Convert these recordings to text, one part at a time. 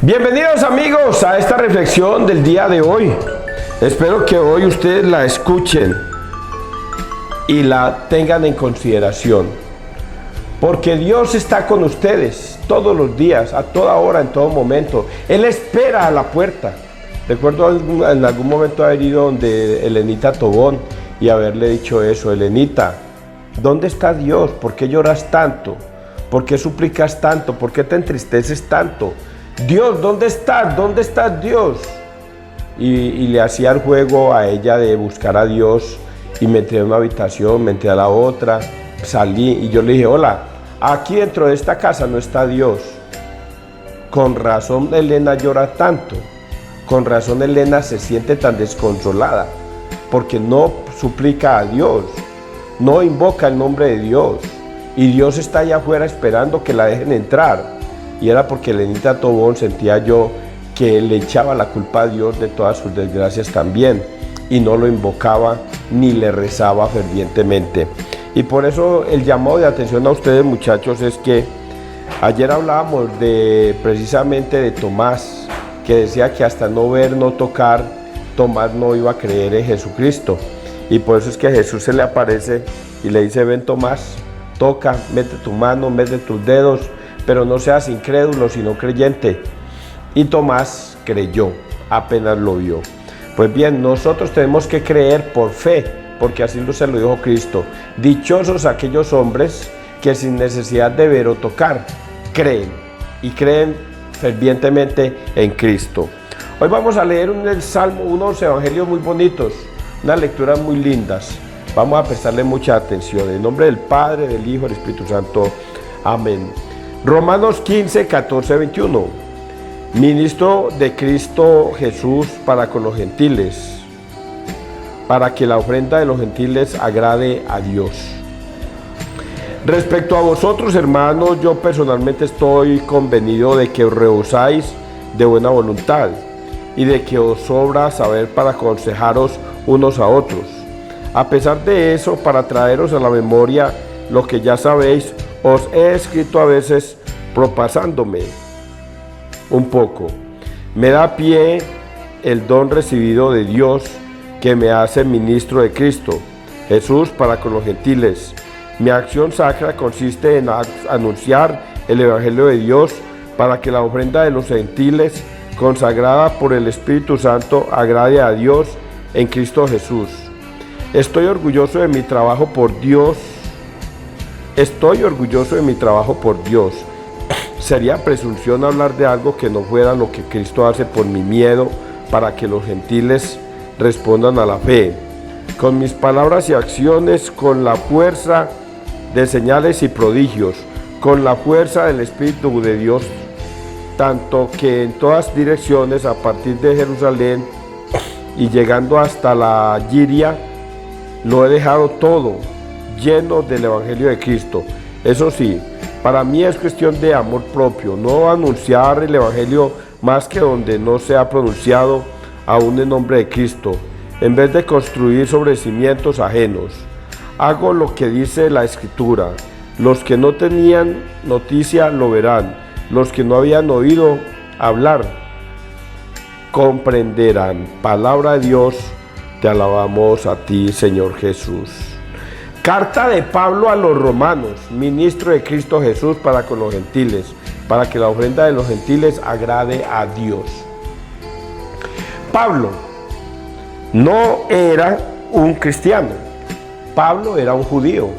Bienvenidos amigos a esta reflexión del día de hoy. Espero que hoy ustedes la escuchen y la tengan en consideración, porque Dios está con ustedes todos los días, a toda hora, en todo momento. Él espera a la puerta. Recuerdo en algún momento haber ido donde Elenita Tobón y haberle dicho eso: Elenita, ¿dónde está Dios? ¿Por qué lloras tanto? ¿Por qué suplicas tanto? ¿Por qué te entristeces tanto? Dios, ¿dónde estás? ¿Dónde está Dios? Y le hacía el juego a ella de buscar a Dios, y me entré a una habitación, me entré a la otra, salí y yo le dije: hola, aquí dentro de esta casa no está Dios. Con razón Elena llora tanto, con razón Elena se siente tan desconsolada, porque no suplica a Dios, no invoca el nombre de Dios, y Dios está allá afuera esperando que la dejen entrar. Y era porque Elenita Tobón sentía yo que le echaba la culpa a Dios de todas sus desgracias también, y no lo invocaba ni le rezaba fervientemente. Y por eso el llamado de atención a ustedes, muchachos, es que ayer hablábamos precisamente de Tomás, que decía que hasta no ver, no tocar, Tomás no iba a creer en Jesucristo. Y por eso es que Jesús se le aparece y le dice: ven Tomás, toca, mete tu mano, mete tus dedos, pero no seas incrédulo, sino creyente. Y Tomás creyó, apenas lo vio. Pues bien, nosotros tenemos que creer por fe, porque así se lo dijo Cristo. Dichosos aquellos hombres que sin necesidad de ver o tocar, creen, y creen fervientemente en Cristo. Hoy vamos a leer unos evangelios muy bonitos, unas lecturas muy lindas. Vamos a prestarle mucha atención. En nombre del Padre, del Hijo y del Espíritu Santo. Amén. Romanos 15, 14, 21. Ministro de Cristo Jesús para con los gentiles, para que la ofrenda de los gentiles agrade a Dios. Respecto a vosotros, hermanos, yo personalmente estoy convenido de que os rehusáis de buena voluntad, y de que os sobra saber para aconsejaros unos a otros. A pesar de eso, para traeros a la memoria lo que ya sabéis, os he escrito a veces propasándome un poco. Me da pie el don recibido de Dios, que me hace ministro de Cristo Jesús para con los gentiles. Mi acción sacra consiste en anunciar el Evangelio de Dios, para que la ofrenda de los gentiles, consagrada por el Espíritu Santo, agrade a Dios en Cristo Jesús. Estoy orgulloso de mi trabajo por Dios. Sería presunción hablar de algo que no fuera lo que Cristo hace por mi miedo, para que los gentiles respondan a la fe. Con mis palabras y acciones, con la fuerza de señales y prodigios, con la fuerza del Espíritu de Dios, tanto que en todas direcciones, a partir de Jerusalén y llegando hasta la Giria, lo he dejado todo, lleno del Evangelio de Cristo. Eso sí, para mí es cuestión de amor propio, no anunciar el Evangelio más que donde no se ha pronunciado aún el nombre de Cristo, en vez de construir sobre cimientos ajenos. Hago lo que dice la Escritura: los que no tenían noticia lo verán, los que no habían oído hablar comprenderán. Palabra de Dios, te alabamos a ti, Señor Jesús. Carta de Pablo a los romanos, ministro de Cristo Jesús para con los gentiles, para que la ofrenda de los gentiles agrade a Dios. Pablo no era un cristiano, Pablo era un judío.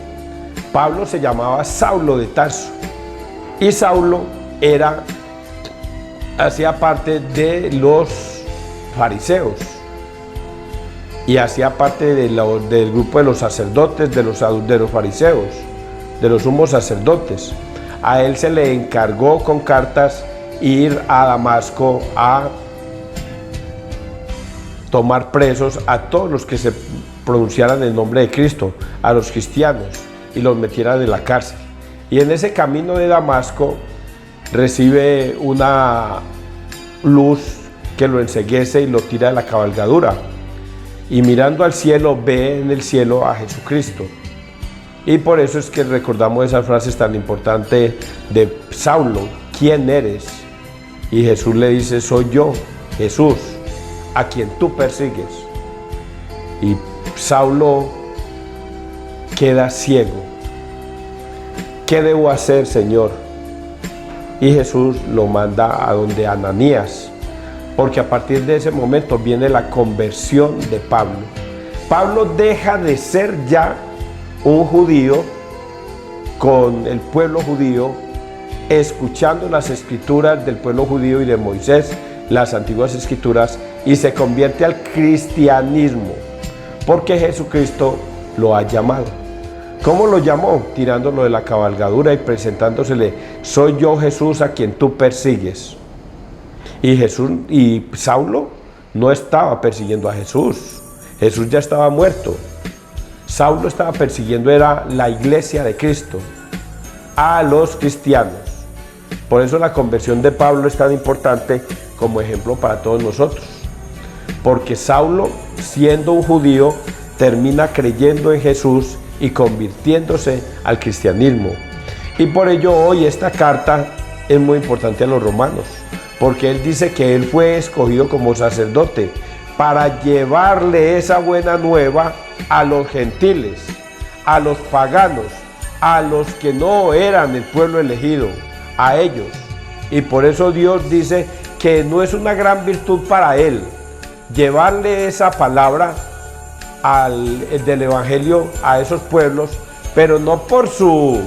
Pablo se llamaba Saulo de Tarso, y Saulo hacía parte de los fariseos, y hacía parte del grupo de los sacerdotes, de los fariseos, de los sumos sacerdotes. A él se le encargó con cartas ir a Damasco a tomar presos a todos los que se pronunciaran el nombre de Cristo, a los cristianos, y los metieran en la cárcel. Y en ese camino de Damasco recibe una luz que lo enceguece y lo tira de la cabalgadura. Y mirando al cielo, ve en el cielo a Jesucristo. Y por eso es que recordamos esas frases tan importantes de Saulo: ¿quién eres? Y Jesús le dice, soy yo, Jesús, a quien tú persigues. Y Saulo queda ciego. ¿Qué debo hacer, Señor? Y Jesús lo manda a donde Ananías, porque a partir de ese momento viene la conversión de Pablo. Pablo deja de ser ya un judío con el pueblo judío, escuchando las escrituras del pueblo judío y de Moisés, las antiguas escrituras, y se convierte al cristianismo, porque Jesucristo lo ha llamado. ¿Cómo lo llamó? Tirándolo de la cabalgadura y presentándosele, soy yo, Jesús, a quien tú persigues. Y Saulo no estaba persiguiendo a Jesús. Jesús ya estaba muerto. Saulo estaba persiguiendo era la iglesia de Cristo, a los cristianos. Por eso la conversión de Pablo es tan importante como ejemplo para todos nosotros. Porque Saulo, siendo un judío, termina creyendo en Jesús y convirtiéndose al cristianismo. Y por ello hoy esta carta es muy importante a los romanos, porque él dice que él fue escogido como sacerdote para llevarle esa buena nueva a los gentiles, a los paganos, a los que no eran el pueblo elegido, a ellos. Y por eso Dios dice que no es una gran virtud para él llevarle esa palabra del evangelio a esos pueblos, pero no por su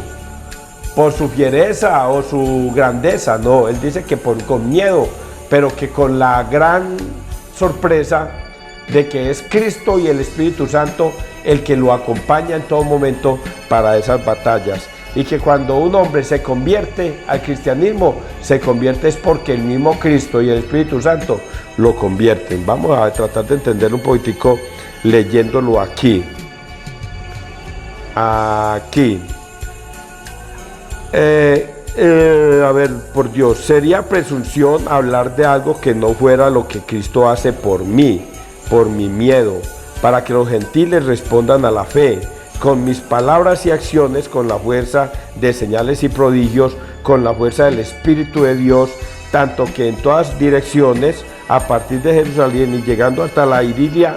fiereza o su grandeza, no, él dice que con miedo, pero que con la gran sorpresa de que es Cristo y el Espíritu Santo el que lo acompaña en todo momento para esas batallas, y que cuando un hombre se convierte al cristianismo, se convierte es porque el mismo Cristo y el Espíritu Santo lo convierten. Vamos a tratar de entender un poquitico leyéndolo aquí. A ver, por Dios, sería presunción hablar de algo que no fuera lo que Cristo hace por mí, por mi miedo, para que los gentiles respondan a la fe, con mis palabras y acciones, con la fuerza de señales y prodigios, con la fuerza del Espíritu de Dios, tanto que en todas direcciones, a partir de Jerusalén y llegando hasta la Iliria,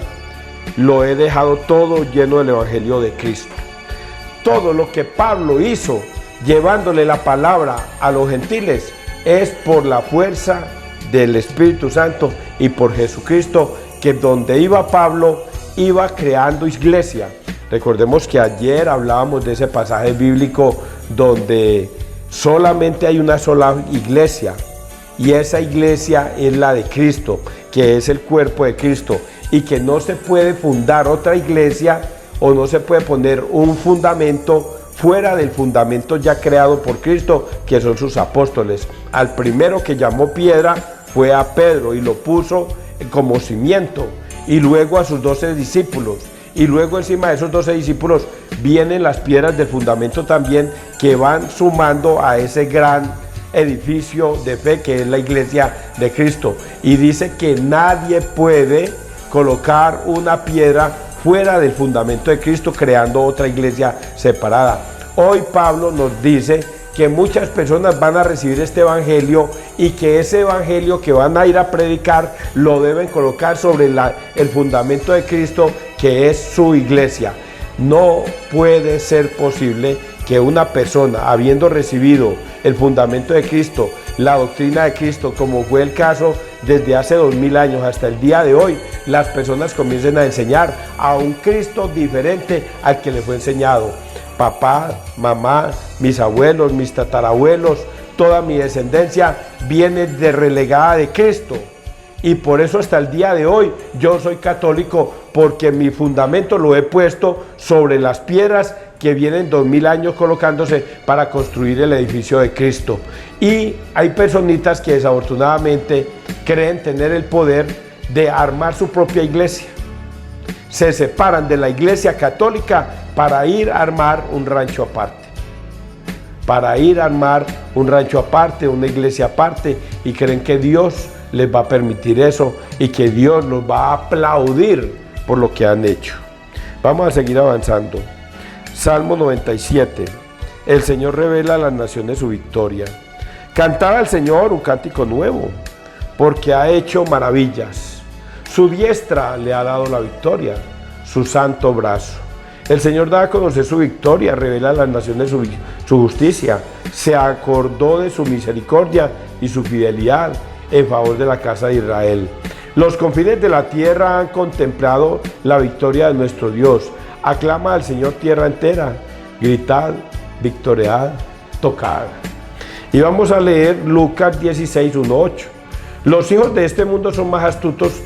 lo he dejado todo lleno del Evangelio de Cristo. Todo lo que Pablo hizo, llevándole la palabra a los gentiles, es por la fuerza del Espíritu Santo y por Jesucristo, que donde iba Pablo, iba creando iglesia. Recordemos que ayer hablábamos de ese pasaje bíblico donde solamente hay una sola iglesia, y esa iglesia es la de Cristo, que es el cuerpo de Cristo, y que no se puede fundar otra iglesia o no se puede poner un fundamento fuera del fundamento ya creado por Cristo, que son sus apóstoles. Al primero que llamó piedra fue a Pedro y lo puso como cimiento, y luego a sus 12 discípulos, y luego encima de esos 12 discípulos vienen las piedras del fundamento también, que van sumando a ese gran edificio de fe que es la iglesia de Cristo. Y dice que nadie puede colocar una piedra fuera del fundamento de Cristo, creando otra iglesia separada. Hoy Pablo nos dice que muchas personas van a recibir este evangelio, y que ese evangelio que van a ir a predicar lo deben colocar sobre el fundamento de Cristo, que es su iglesia. No puede ser posible que una persona, habiendo recibido el fundamento de Cristo, la doctrina de Cristo, como fue el caso desde hace 2000 años hasta el día de hoy, las personas comiencen a enseñar a un Cristo diferente al que le fue enseñado. Papá, mamá, mis abuelos, mis tatarabuelos, toda mi descendencia viene de relegada de Cristo. Y por eso hasta el día de hoy yo soy católico, porque mi fundamento lo he puesto sobre las piedras que vienen 2000 años colocándose para construir el edificio de Cristo. Y hay personitas que desafortunadamente creen tener el poder de armar su propia iglesia. Se separan de la iglesia católica para ir a armar un rancho aparte. Para ir a armar un rancho aparte, una iglesia aparte, y creen que Dios les va a permitir eso y que Dios los va a aplaudir por lo que han hecho. Vamos a seguir avanzando. Salmo 97. El Señor revela a las naciones su victoria. Cantad al Señor un cántico nuevo, porque ha hecho maravillas. Su diestra le ha dado la victoria, su santo brazo. El Señor da a conocer su victoria, revela a las naciones su justicia. Se acordó de su misericordia y su fidelidad en favor de la casa de Israel. Los confines de la tierra han contemplado la victoria de nuestro Dios. Aclama al Señor tierra entera, gritad, victoriad, tocad. Y vamos a leer Lucas 16, 1, 8. Los hijos de este mundo son más astutos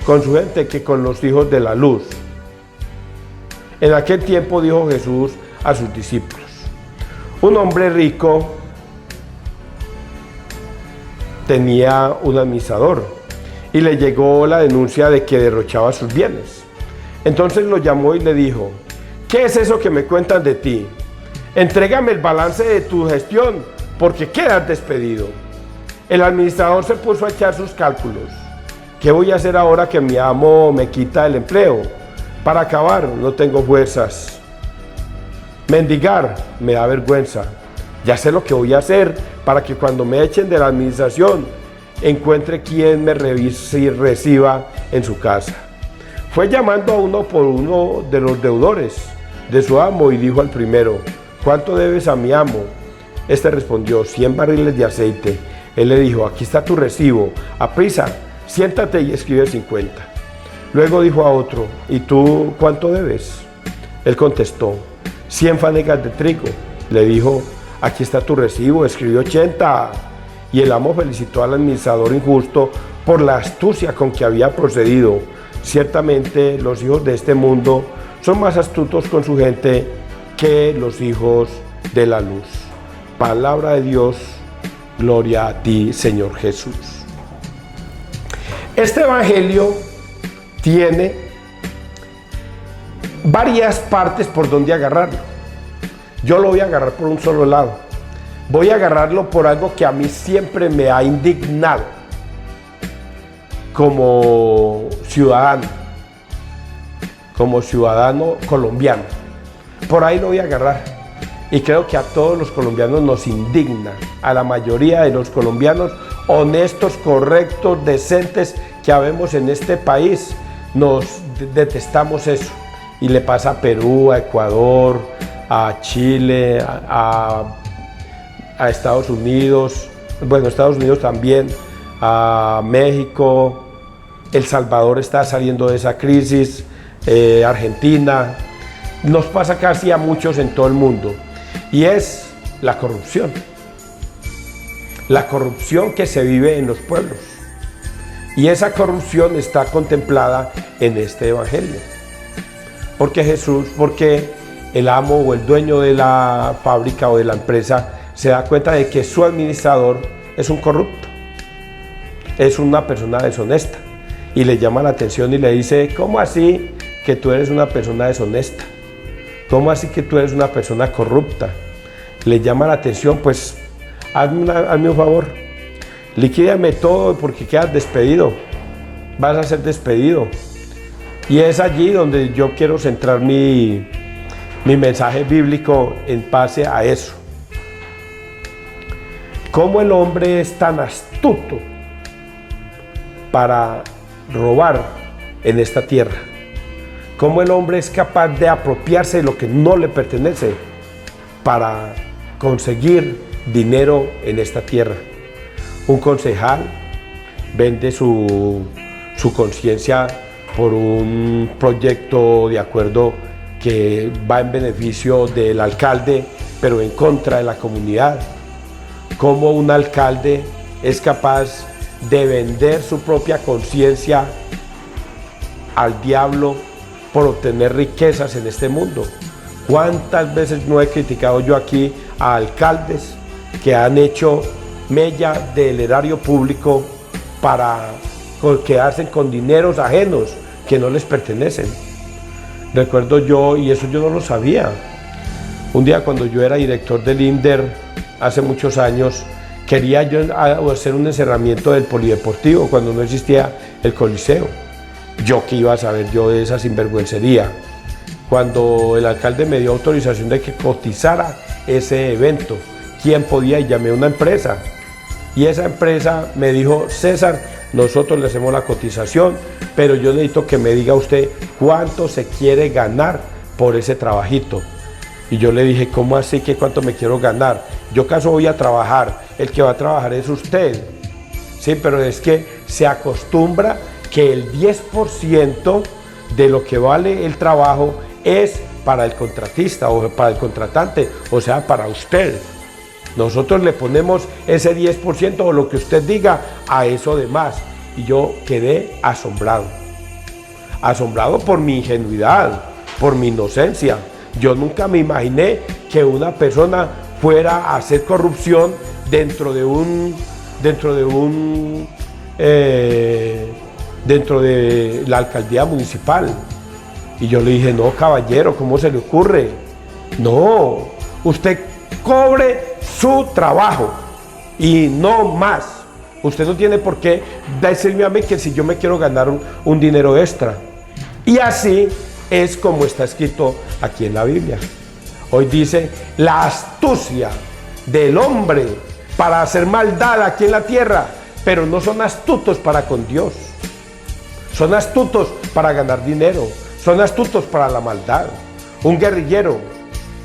con su gente que con los hijos de la luz. En aquel tiempo dijo Jesús a sus discípulos: un hombre rico tenía un administrador y le llegó la denuncia de que derrochaba sus bienes. Entonces lo llamó y le dijo: ¿qué es eso que me cuentan de ti? Entrégame el balance de tu gestión, porque quedas despedido. El administrador se puso a echar sus cálculos. ¿Qué voy a hacer ahora que mi amo me quita el empleo? Para acabar, no tengo fuerzas. Mendigar me da vergüenza. Ya sé lo que voy a hacer para que cuando me echen de la administración encuentre quien me reciba en su casa. Fue llamando a uno por uno de los deudores de su amo y dijo al primero: ¿cuánto debes a mi amo? Este respondió: 100 barriles de aceite. Él le dijo: aquí está tu recibo, aprisa, siéntate y escribe 50. Luego dijo a otro: ¿y tú cuánto debes? Él contestó: 100 fanegas de trigo. Le dijo: aquí está tu recibo, escribió 80. Y el amo felicitó al administrador injusto por la astucia con que había procedido. Ciertamente los hijos de este mundo son más astutos con su gente que los hijos de la luz. Palabra de Dios, gloria a ti, Señor Jesús. Este evangelio tiene varias partes por donde agarrarlo. Yo lo voy a agarrar por un solo lado. Voy a agarrarlo por algo que a mí siempre me ha indignado como ciudadano colombiano. Por ahí lo voy a agarrar. Y creo que a todos los colombianos nos indigna, a la mayoría de los colombianos honestos, correctos, decentes que habemos en este país, nos detestamos eso. Y le pasa a Perú, a Ecuador, a Chile, a Estados Unidos, bueno, Estados Unidos también, a México. El Salvador está saliendo de esa crisis, Argentina. Nos pasa casi a muchos en todo el mundo. Y es la corrupción. La corrupción que se vive en los pueblos. Y esa corrupción está contemplada en este evangelio. Porque el amo o el dueño de la fábrica o de la empresa se da cuenta de que su administrador es un corrupto, es una persona deshonesta, y le llama la atención y le dice: ¿cómo así que tú eres una persona deshonesta? ¿Cómo así que tú eres una persona corrupta? Le llama la atención: pues hazme un favor, liquídame todo porque quedas despedido, vas a ser despedido. Y es allí donde yo quiero centrar mi mensaje bíblico en base a eso. ¿Cómo el hombre es tan astuto para robar en esta tierra? ¿Cómo el hombre es capaz de apropiarse de lo que no le pertenece para conseguir dinero en esta tierra? Un concejal vende su conciencia por un proyecto de acuerdo que va en beneficio del alcalde, pero en contra de la comunidad. ¿Cómo un alcalde es capaz de vender su propia conciencia al diablo por obtener riquezas en este mundo? ¿Cuántas veces no he criticado yo aquí a alcaldes que han hecho mella del erario público para quedarse con dineros ajenos que no les pertenecen? Recuerdo yo, y eso yo no lo sabía, un día cuando yo era director del INDER, hace muchos años, quería yo hacer un encerramiento del polideportivo cuando no existía el Coliseo. Yo qué iba a saber yo de esa sinvergüencería. Cuando el alcalde me dio autorización de que cotizara ese evento, ¿quién podía? Y llamé a una empresa Y esa empresa me dijo: César, nosotros le hacemos la cotización, pero yo necesito que me diga usted cuánto se quiere ganar por ese trabajito. Y yo le dije: ¿cómo así que cuánto me quiero ganar? Yo acaso voy a trabajar, el que va a trabajar es usted. Sí, pero es que se acostumbra que el 10% de lo que vale el trabajo es para el contratista o para el contratante, o sea, para usted. Nosotros le ponemos ese 10% o lo que usted diga a eso de más. Y yo quedé asombrado. Asombrado por mi ingenuidad, por mi inocencia. Yo nunca me imaginé que una persona fuera a hacer corrupción dentro de la alcaldía municipal. Y yo le dije: no, caballero, ¿cómo se le ocurre? No, usted cobre su trabajo y no más. Usted no tiene por qué decirme a mí que si yo me quiero ganar un dinero extra. Y así es como está escrito aquí en la Biblia. Hoy dice: la astucia del hombre para hacer maldad aquí en la tierra, pero no son astutos para con Dios. Son astutos para ganar dinero, son astutos para la maldad. Un guerrillero: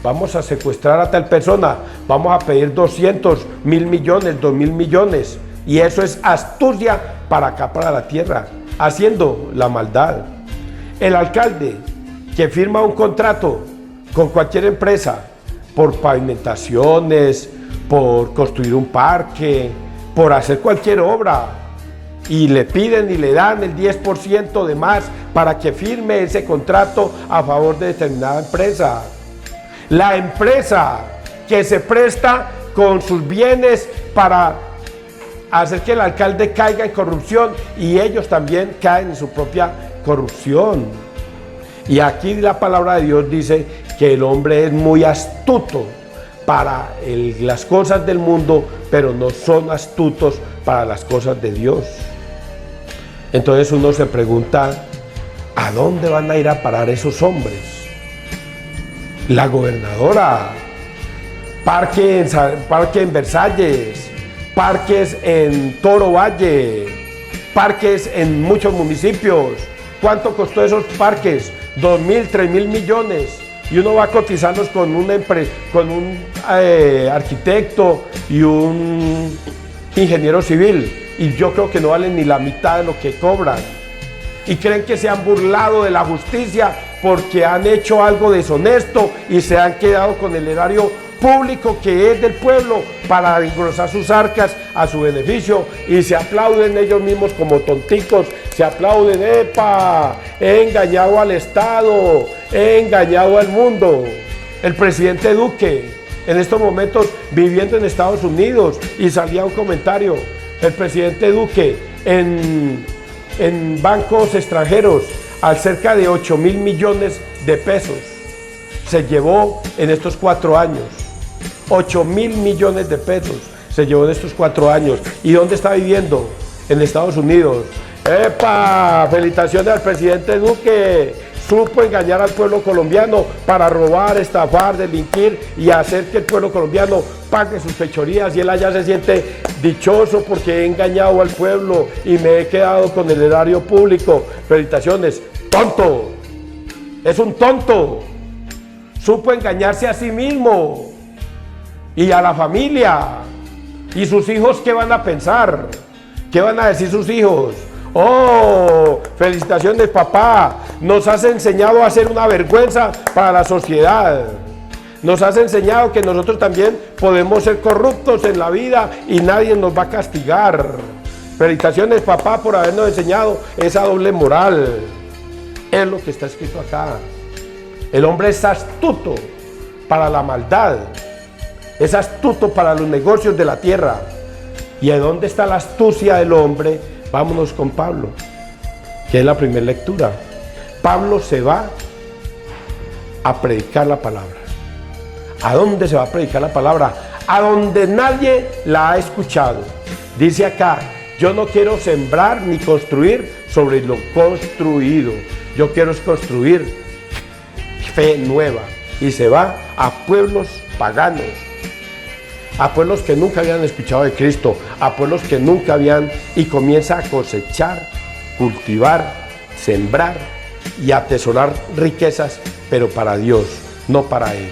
vamos a secuestrar a tal persona, vamos a pedir 200, 1.000 millones, 2.000 millones. Y eso es astucia para acá, para la tierra, haciendo la maldad. El alcalde que firma un contrato con cualquier empresa por pavimentaciones, por construir un parque, por hacer cualquier obra, y le piden y le dan el 10% de más para que firme ese contrato a favor de determinada empresa. La empresa que se presta con sus bienes para hacer que el alcalde caiga en corrupción, y ellos también caen en su propia corrupción. Y aquí la palabra de Dios dice que el hombre es muy astuto para las cosas del mundo, pero no son astutos para las cosas de Dios. Entonces uno se pregunta: ¿a dónde van a ir a parar esos hombres? La gobernadora, parque en Versalles, parques en Toro Valle, parques en muchos municipios. ¿Cuánto costó esos parques? 2.000, 3.000 millones. Y uno va a cotizarlos con un arquitecto y un ingeniero civil. Y yo creo que no valen ni la mitad de lo que cobran. Y creen que se han burlado de la justicia porque han hecho algo deshonesto y se han quedado con el erario público que es del pueblo para engrosar sus arcas a su beneficio, y se aplauden ellos mismos como tonticos, se aplauden: ¡epa! He engañado al Estado, he engañado al mundo. El presidente Duque, en estos momentos viviendo en Estados Unidos, y salía un comentario: el presidente Duque en bancos extranjeros a cerca de 8.000 millones de pesos se llevó en estos 4 años. 8.000 millones de pesos se llevó en estos 4 años. ¿Y dónde está viviendo? En Estados Unidos. ¡Epa! Felicitaciones al presidente Duque. Supo engañar al pueblo colombiano para robar, estafar, delinquir y hacer que el pueblo colombiano pague sus fechorías, y él allá se siente dichoso porque he engañado al pueblo y me he quedado con el erario público. Felicitaciones. ¡Tonto! Es un tonto. Supo engañarse a sí mismo y a la familia. ¿Y sus hijos qué van a pensar? ¿Qué van a decir sus hijos? ¡Oh! Felicitaciones, papá. Nos has enseñado a ser una vergüenza para la sociedad. Nos has enseñado que nosotros también podemos ser corruptos en la vida y nadie nos va a castigar. Felicitaciones, papá, por habernos enseñado esa doble moral. Es lo que está escrito acá. El hombre es astuto para la maldad, es astuto para los negocios de la tierra. ¿Y a dónde está la astucia del hombre? Vámonos con Pablo, que es la primera lectura. Pablo se va a predicar la palabra. ¿A dónde se va a predicar la palabra? A donde nadie la ha escuchado. Dice acá: yo no quiero sembrar ni construir sobre lo construido. Yo quiero construir fe nueva. Y se va a pueblos paganos. a pueblos que nunca habían escuchado de Cristo, a pueblos que nunca habían, y comienza a cosechar, cultivar, sembrar y atesorar riquezas, pero para Dios, no para Él.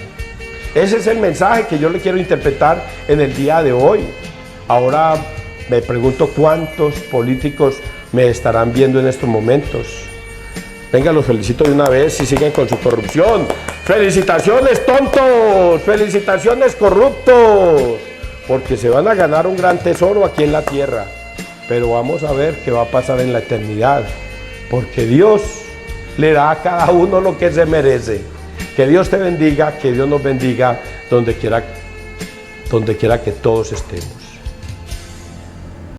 Ese es el mensaje que yo le quiero interpretar en el día de hoy. Ahora me pregunto cuántos políticos me estarán viendo en estos momentos. Venga, los felicito de una vez si siguen con su corrupción. ¡Felicitaciones, tontos! ¡Felicitaciones, corruptos! Porque se van a ganar un gran tesoro aquí en la tierra. Pero vamos a ver qué va a pasar en la eternidad. Porque Dios le da a cada uno lo que se merece. Que Dios te bendiga, que Dios nos bendiga donde quiera que todos estemos.